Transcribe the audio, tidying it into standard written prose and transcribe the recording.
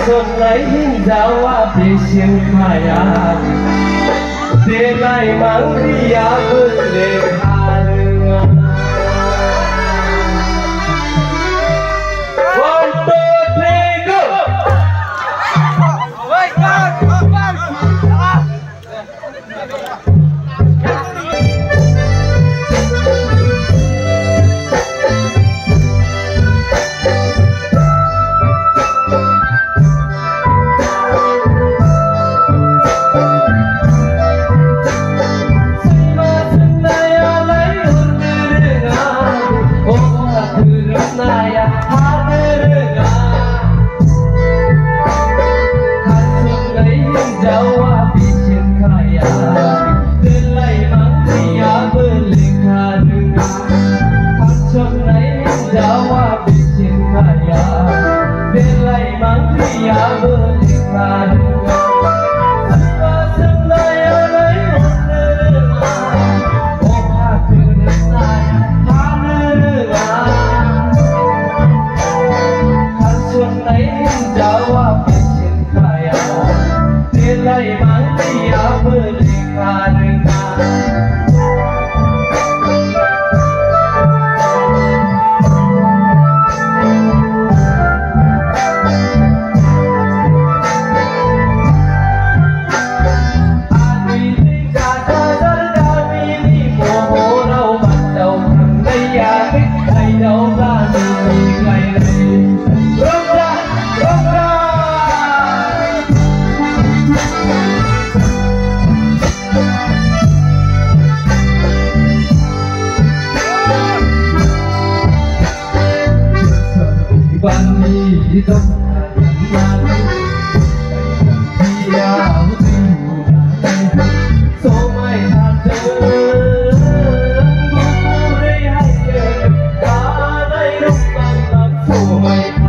Selain jawab isim kaya Delay mang dia boleh harengan 1, 2, 3, go! Jawab isim kaya Delay mang dia berlekha dengan Hancur lain jawab isim kaya Delay mang dia berlekha dengan Semua senaya lain dengan Oh aku senaya hana dengan Hancur lain jawab isim kaya Delay mang dia berlekha dengan Adili kata dardamini moho rau bandau kandaya Hai dau gani gai gai Rongran, rongran Bani hidup dia somai hati bukure hati kanai rumpang somai